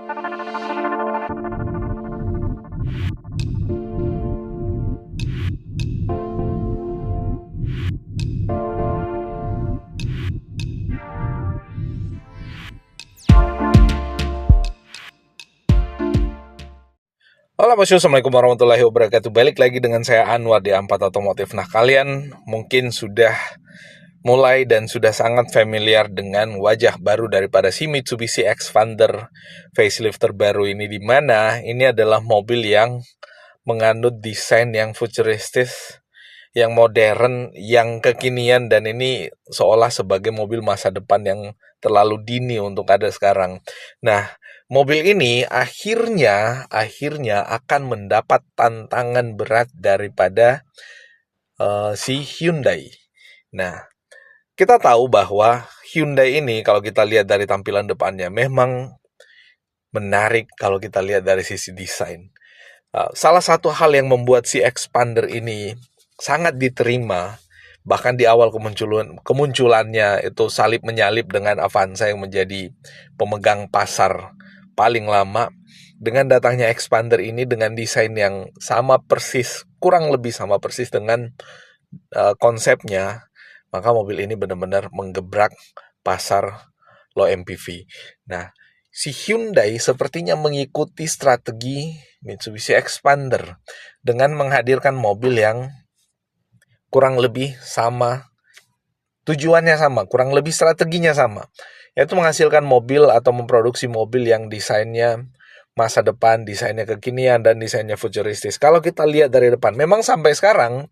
Halo bosku, assalamualaikum warahmatullahi wabarakatuh. Balik lagi dengan saya Anwar di A4 Otomotif. Nah, kalian mungkin sudah mulai dan sudah sangat familiar dengan wajah baru daripada si Mitsubishi Xpander facelift terbaru ini, di mana ini adalah mobil yang menganut desain yang futuristis, yang modern, yang kekinian, dan ini seolah sebagai mobil masa depan yang terlalu dini untuk ada sekarang. Nah, mobil ini akhirnya akan mendapat tantangan berat daripada si Hyundai. Nah, kita tahu bahwa Hyundai ini kalau kita lihat dari tampilan depannya memang menarik kalau kita lihat dari sisi desain. Salah satu hal yang membuat si Xpander ini sangat diterima, bahkan di awal kemunculannya itu salib menyalip dengan Avanza yang menjadi pemegang pasar paling lama. Dengan datangnya Xpander ini dengan desain yang sama persis, kurang lebih sama persis dengan konsepnya, maka mobil ini benar-benar menggebrak pasar low MPV. Nah, si Hyundai sepertinya mengikuti strategi Mitsubishi Xpander dengan menghadirkan mobil yang kurang lebih sama, tujuannya sama, kurang lebih strateginya sama, yaitu menghasilkan mobil atau memproduksi mobil yang desainnya masa depan, desainnya kekinian, dan desainnya futuristis. Kalau kita lihat dari depan, memang sampai sekarang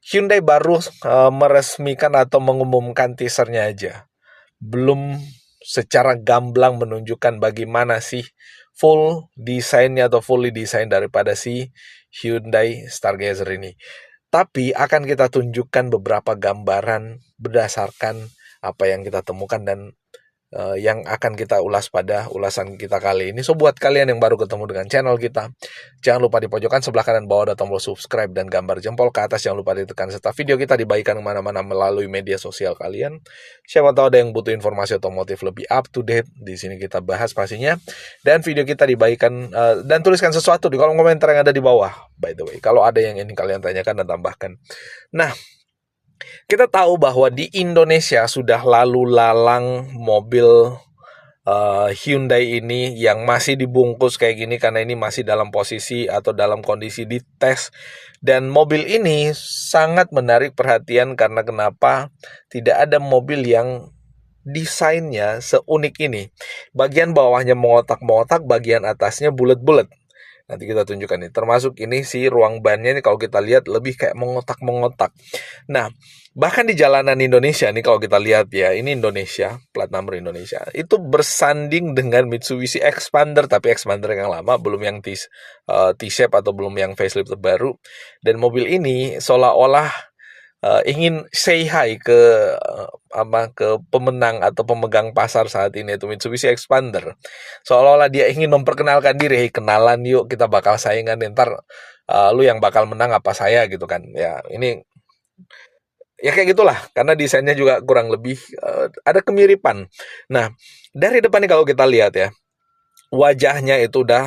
Hyundai baru meresmikan atau mengumumkan teasernya aja, belum secara gamblang menunjukkan bagaimana sih full desainnya atau fully desain daripada si Hyundai Stargazer ini. Tapi akan kita tunjukkan beberapa gambaran berdasarkan apa yang kita temukan dan yang akan kita ulas pada ulasan kita kali ini. So, buat kalian yang baru ketemu dengan channel kita, jangan lupa di pojokan sebelah kanan bawah ada tombol subscribe dan gambar jempol ke atas, jangan lupa ditekan, serta video kita dibagikan kemana-mana melalui media sosial kalian. Siapa tahu ada yang butuh informasi otomotif lebih up to date, di sini kita bahas pastinya. Dan video kita dibagikan dan tuliskan sesuatu di kolom komentar yang ada di bawah, by the way, kalau ada yang ingin kalian tanyakan dan tambahkan. Nah, kita tahu bahwa di Indonesia sudah lalu lalang mobil Hyundai ini yang masih dibungkus kayak gini karena ini masih dalam posisi atau dalam kondisi dites. Dan mobil ini sangat menarik perhatian karena kenapa? Tidak ada mobil yang desainnya seunik ini. Bagian bawahnya mengotak-mengotak, bagian atasnya bulat-bulat. Nanti kita tunjukkan nih, termasuk ini si ruang bannya ini kalau kita lihat lebih kayak mengotak-mengotak. Nah, bahkan di jalanan Indonesia nih kalau kita lihat ya, ini Indonesia, plat nomor Indonesia, itu bersanding dengan Mitsubishi Xpander, tapi Xpander yang lama, belum yang T-Shape atau belum yang facelift terbaru. Dan mobil ini seolah-olah ingin say hi ke pemenang atau pemegang pasar saat ini, itu Mitsubishi Xpander. Seolah-olah dia ingin memperkenalkan diri, hey, kenalan yuk, kita bakal saingan, ntar lu yang bakal menang apa saya gitu kan. Ya, ini ya kayak gitulah, karena desainnya juga kurang lebih ada kemiripan. Nah, dari depan nih kalau kita lihat ya, wajahnya itu udah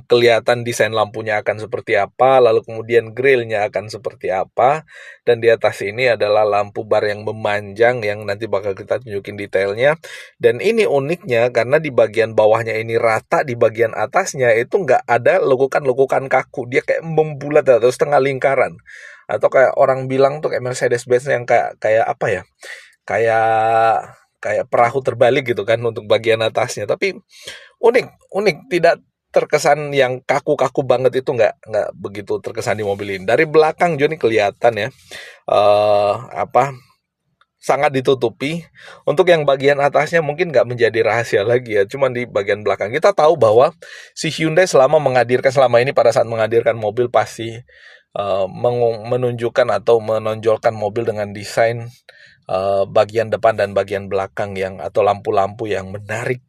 kelihatan desain lampunya akan seperti apa, lalu kemudian grillnya akan seperti apa, dan di atas ini adalah lampu bar yang memanjang yang nanti bakal kita tunjukin detailnya. Dan ini uniknya karena di bagian bawahnya ini rata, di bagian atasnya itu nggak ada lekukan-lekukan kaku, dia kayak membulat atau setengah lingkaran, atau kayak orang bilang tuh kayak Mercedes-Benz yang kayak apa ya, kayak perahu terbalik gitu kan untuk bagian atasnya. Tapi unik, tidak terkesan yang kaku-kaku banget, itu nggak begitu terkesan di mobil ini. Dari belakang juga nih kelihatan ya, sangat ditutupi. Untuk yang bagian atasnya mungkin nggak menjadi rahasia lagi ya, cuman di bagian belakang. Kita tahu bahwa si Hyundai selama ini pada saat menghadirkan mobil pasti menunjukkan atau menonjolkan mobil dengan desain bagian depan dan bagian belakang yang atau lampu-lampu yang menarik,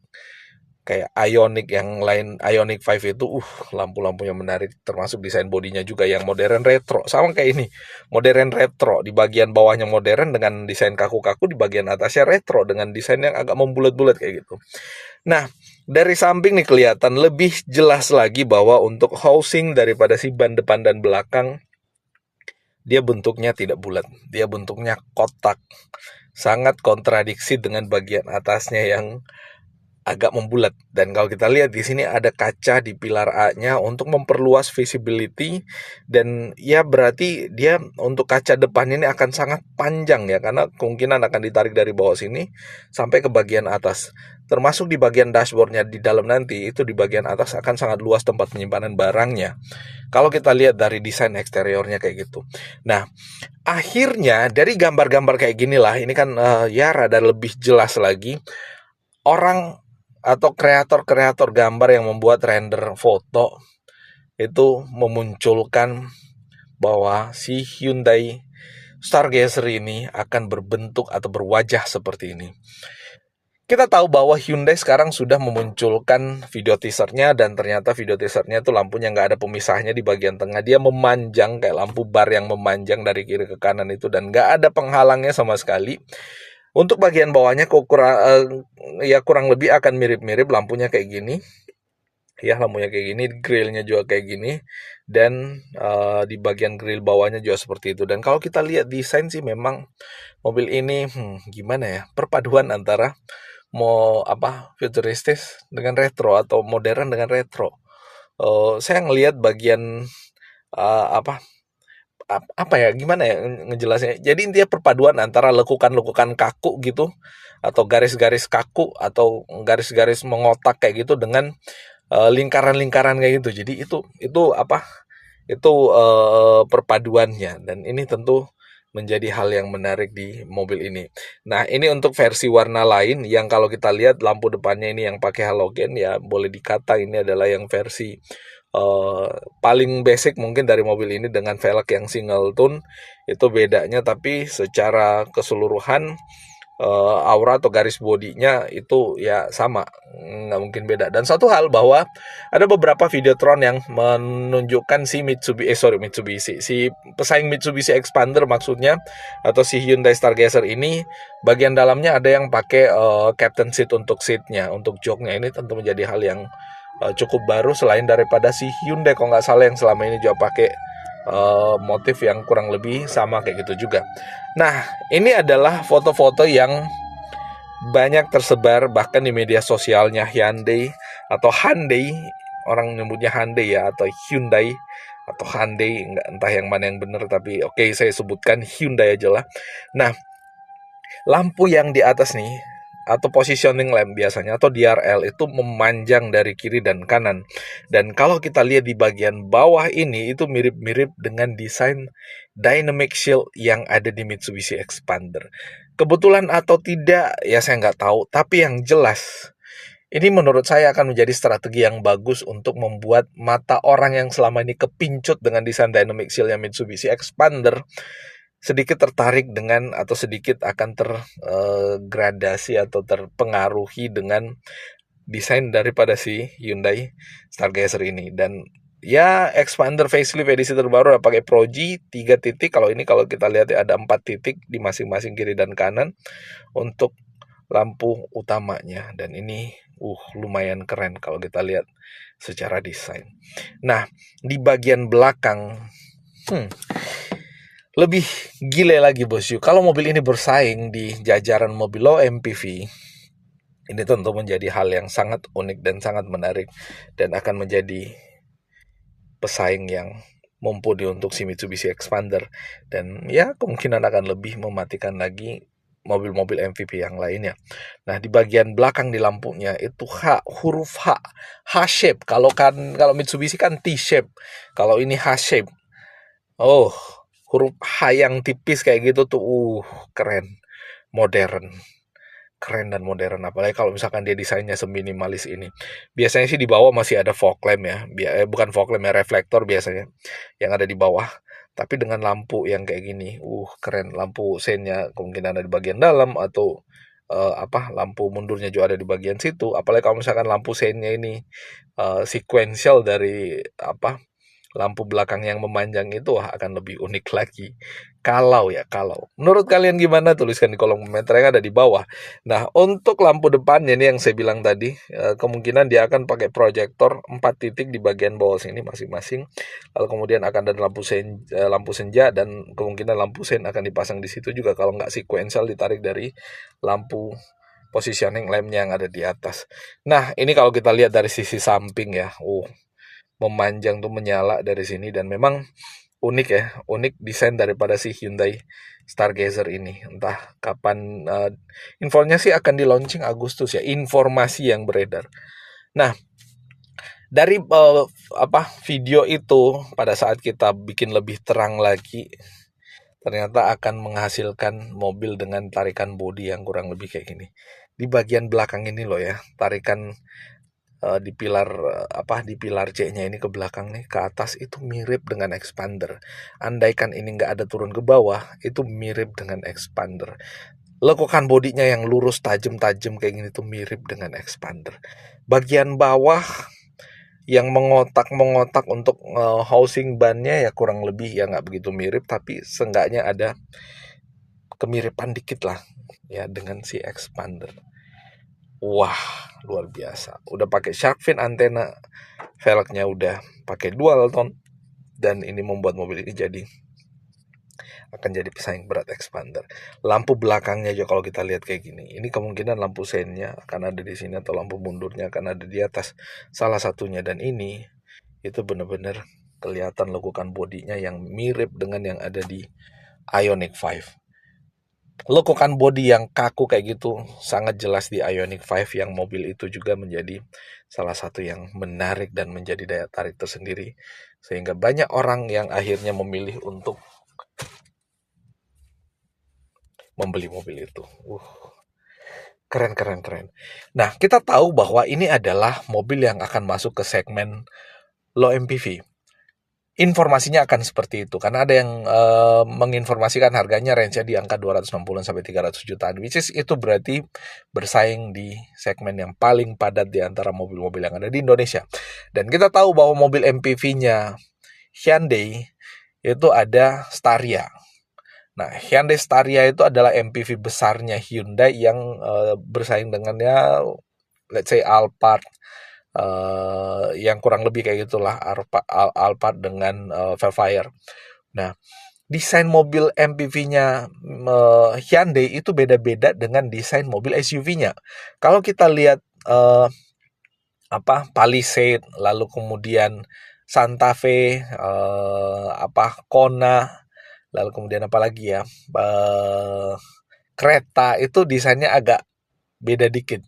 kayak Ioniq yang lain. Ioniq 5 itu lampu-lampunya menarik, termasuk desain bodinya juga yang modern retro, sama kayak ini, modern retro, di bagian bawahnya modern dengan desain kaku-kaku, di bagian atasnya retro dengan desain yang agak membulat-bulat kayak gitu. Nah, Dari samping nih kelihatan lebih jelas lagi bahwa untuk housing daripada si ban depan dan belakang, dia bentuknya tidak bulat, dia bentuknya kotak. Sangat kontradiksi dengan bagian atasnya yang agak membulat. Dan kalau kita lihat di sini ada kaca di pilar A-nya untuk memperluas visibility, dan ya berarti dia untuk kaca depan ini akan sangat panjang ya, karena kemungkinan akan ditarik dari bawah sini sampai ke bagian atas. Termasuk di bagian dashboardnya di dalam nanti, itu di bagian atas akan sangat luas tempat penyimpanan barangnya. Kalau kita lihat dari desain eksteriornya kayak gitu. Nah, akhirnya dari gambar-gambar kayak gini lah, ini kan ya rada lebih jelas lagi. Orang atau kreator-kreator gambar yang membuat render foto itu memunculkan bahwa si Hyundai Stargazer ini akan berbentuk atau berwajah seperti ini. Kita tahu bahwa Hyundai sekarang sudah memunculkan video teasernya, dan ternyata video teasernya itu lampunya nggak ada pemisahnya di bagian tengah. Dia memanjang kayak lampu bar yang memanjang dari kiri ke kanan itu, dan nggak ada penghalangnya sama sekali. Untuk bagian bawahnya ya kurang lebih akan mirip-mirip lampunya kayak gini. Ya, lampunya kayak gini, grillnya juga kayak gini, dan di bagian grill bawahnya juga seperti itu. Dan kalau kita lihat desain sih memang mobil ini gimana ya, perpaduan antara mau futuristis dengan retro atau modern dengan retro. Saya ngelihat bagian apa ya, gimana ya ngejelasnya. Jadi intinya perpaduan antara lekukan-lekukan kaku gitu, atau garis-garis kaku, atau garis-garis mengotak kayak gitu, dengan lingkaran-lingkaran kayak gitu. Jadi itu perpaduannya, dan ini tentu menjadi hal yang menarik di mobil ini. Nah, ini untuk versi warna lain yang kalau kita lihat lampu depannya ini yang pakai halogen, ya boleh dikata ini adalah yang versi paling basic mungkin dari mobil ini, dengan velg yang single tone. Itu bedanya, tapi secara keseluruhan aura atau garis bodinya itu ya sama, nggak mungkin beda. Dan satu hal bahwa ada beberapa videotron yang menunjukkan si Mitsubishi, si pesaing Mitsubishi Expander maksudnya, atau si Hyundai Stargazer ini, bagian dalamnya ada yang pakai captain seat untuk seatnya, untuk joknya. Ini tentu menjadi hal yang cukup baru, selain daripada si Hyundai kalau nggak salah yang selama ini juga pakai motif yang kurang lebih sama kayak gitu juga. Nah, ini adalah foto-foto yang banyak tersebar bahkan di media sosialnya Hyundai atau Hyundai, orang nyebutnya Hyundai ya, atau Hyundai atau Hyundai, entah yang mana yang benar, tapi oke, saya sebutkan Hyundai aja lah. Nah, lampu yang di atas nih, atau positioning lamp biasanya, atau DRL, itu memanjang dari kiri dan kanan. Dan kalau kita lihat di bagian bawah ini, itu mirip-mirip dengan desain dynamic shield yang ada di Mitsubishi Expander. Kebetulan atau tidak, ya saya nggak tahu. Tapi yang jelas, ini menurut saya akan menjadi strategi yang bagus untuk membuat mata orang yang selama ini kepincut dengan desain dynamic shield yang Mitsubishi Expander sedikit tertarik dengan, atau sedikit akan tergradasi atau terpengaruhi dengan desain daripada si Hyundai Stargazer ini. Dan ya, Expander facelift edisi terbaru udah pakai Pro G 3 titik. Kalau ini kalau kita lihat ya, ada 4 titik di masing-masing kiri dan kanan untuk lampu utamanya, dan ini lumayan keren kalau kita lihat secara desain. Nah, di bagian belakang lebih gile lagi bosku. Kalau mobil ini bersaing di jajaran mobil low MPV, ini tentu menjadi hal yang sangat unik dan sangat menarik, dan akan menjadi pesaing yang mumpuni untuk si Mitsubishi Expander. Dan ya, kemungkinan akan lebih mematikan lagi mobil-mobil MPV yang lainnya. Nah, di bagian belakang di lampunya itu huruf H-shape. Kalau Mitsubishi kan T-shape. Kalau ini H-shape. Huruf H yang tipis kayak gitu tuh, keren, modern. Keren dan modern, apalagi kalau misalkan dia desainnya seminimalis ini. Biasanya sih di bawah masih ada fog lamp ya, bukan fog lamp ya, reflektor biasanya yang ada di bawah. Tapi dengan lampu yang kayak gini, keren. Lampu seinnya kemungkinan ada di bagian dalam, atau lampu mundurnya juga ada di bagian situ. Apalagi kalau misalkan lampu seinnya ini sequential dari lampu belakang yang memanjang itu akan lebih unik lagi. Kalau menurut kalian gimana? Tuliskan di kolom komentar yang ada di bawah. Nah, untuk lampu depannya ini yang saya bilang tadi, kemungkinan dia akan pakai proyektor 4 titik di bagian bawah sini masing-masing. Lalu kemudian akan ada lampu senja dan kemungkinan lampu sen akan dipasang di situ juga kalau nggak sequential ditarik dari lampu positioning lampnya yang ada di atas. Nah, ini kalau kita lihat dari sisi samping ya, memanjang tuh menyala dari sini dan memang unik ya, unik desain daripada si Hyundai Stargazer ini. Entah kapan infonya sih akan di launching Agustus ya, informasi yang beredar. Nah, dari video itu pada saat kita bikin lebih terang lagi, ternyata akan menghasilkan mobil dengan tarikan bodi yang kurang lebih kayak gini. Di bagian belakang ini loh ya, tarikan di pilar C-nya ini ke belakang nih ke atas itu mirip dengan expander. Andaikan ini nggak ada turun ke bawah, itu mirip dengan expander. Lekukan bodinya yang lurus tajam-tajam kayak gini tuh mirip dengan expander. Bagian bawah yang mengotak untuk housing bannya ya kurang lebih ya nggak begitu mirip, tapi seenggaknya ada kemiripan dikit lah ya dengan si expander. Wah, luar biasa. Udah pakai shark fin antena, velgnya udah pakai dual tone, dan ini membuat mobil ini akan jadi pesaing berat expander. Lampu belakangnya juga kalau kita lihat kayak gini, ini kemungkinan lampu sennya akan ada di sini atau lampu mundurnya akan ada di atas salah satunya, dan ini itu benar-benar kelihatan lekukan bodinya yang mirip dengan yang ada di Ioniq 5. Lekukan bodi yang kaku kayak gitu sangat jelas di Ioniq 5, yang mobil itu juga menjadi salah satu yang menarik dan menjadi daya tarik tersendiri, sehingga banyak orang yang akhirnya memilih untuk membeli mobil itu. Keren. Nah, kita tahu bahwa ini adalah mobil yang akan masuk ke segmen low MPV. Informasinya akan seperti itu karena ada yang menginformasikan harganya range-nya di angka 260 sampai 300 jutaan, which is itu berarti bersaing di segmen yang paling padat di antara mobil-mobil yang ada di Indonesia. Dan kita tahu bahwa mobil MPV-nya Hyundai itu ada Staria. Nah, Hyundai Staria itu adalah MPV besarnya Hyundai yang bersaing dengannya, let's say Alphard, yang kurang lebih kayak gitulah, Alphard dengan Velfire. Nah, desain mobil MPV-nya Hyundai itu beda-beda dengan desain mobil SUV-nya. Kalau kita lihat Palisade, lalu kemudian Santa Fe, Kona, lalu kemudian apa lagi ya, kereta itu desainnya agak beda dikit.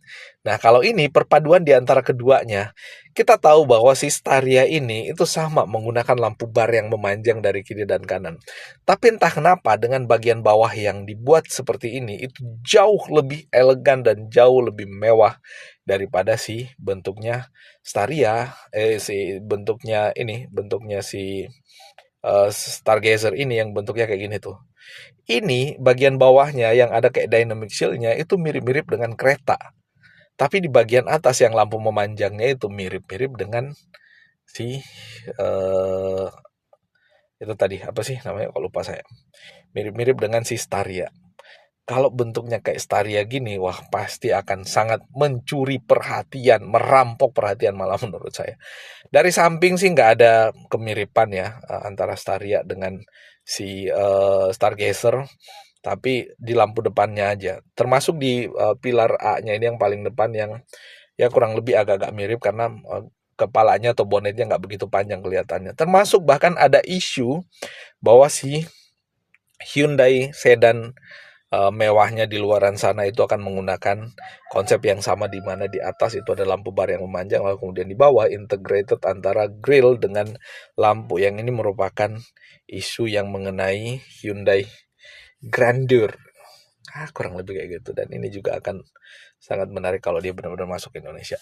Nah, kalau ini perpaduan di antara keduanya, kita tahu bahwa si Staria ini itu sama menggunakan lampu bar yang memanjang dari kiri dan kanan. Tapi entah kenapa dengan bagian bawah yang dibuat seperti ini itu jauh lebih elegan dan jauh lebih mewah daripada si bentuknya Staria, bentuknya si Stargazer ini yang bentuknya kayak gini tuh. Ini bagian bawahnya yang ada kayak dynamic shield-nya itu mirip-mirip dengan kereta. Tapi di bagian atas yang lampu memanjangnya itu mirip-mirip dengan si itu tadi apa sih namanya, kok lupa saya. Mirip-mirip dengan si Staria. Kalau bentuknya kayak Staria gini, wah pasti akan sangat mencuri perhatian, merampok perhatian malah menurut saya. Dari samping sih nggak ada kemiripan ya antara Staria dengan si Stargazer, tapi di lampu depannya aja, termasuk di pilar A-nya ini yang paling depan, yang ya kurang lebih agak-agak mirip karena kepalanya atau bonetnya nggak begitu panjang kelihatannya. Termasuk bahkan ada isu bahwa si Hyundai sedan mewahnya di luaran sana itu akan menggunakan konsep yang sama, di mana di atas itu ada lampu bar yang memanjang, lalu kemudian di bawah integrated antara grill dengan lampu, yang ini merupakan isu yang mengenai Hyundai Grandeur. Kurang lebih kayak gitu, dan ini juga akan sangat menarik kalau dia benar-benar masuk ke Indonesia.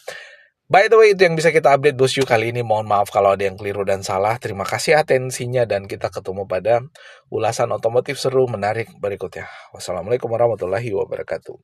By the way, itu yang bisa kita update Bosyu kali ini. Mohon maaf kalau ada yang keliru dan salah. Terima kasih atensinya, dan kita ketemu pada ulasan otomotif seru menarik berikutnya. Wassalamualaikum warahmatullahi wabarakatuh.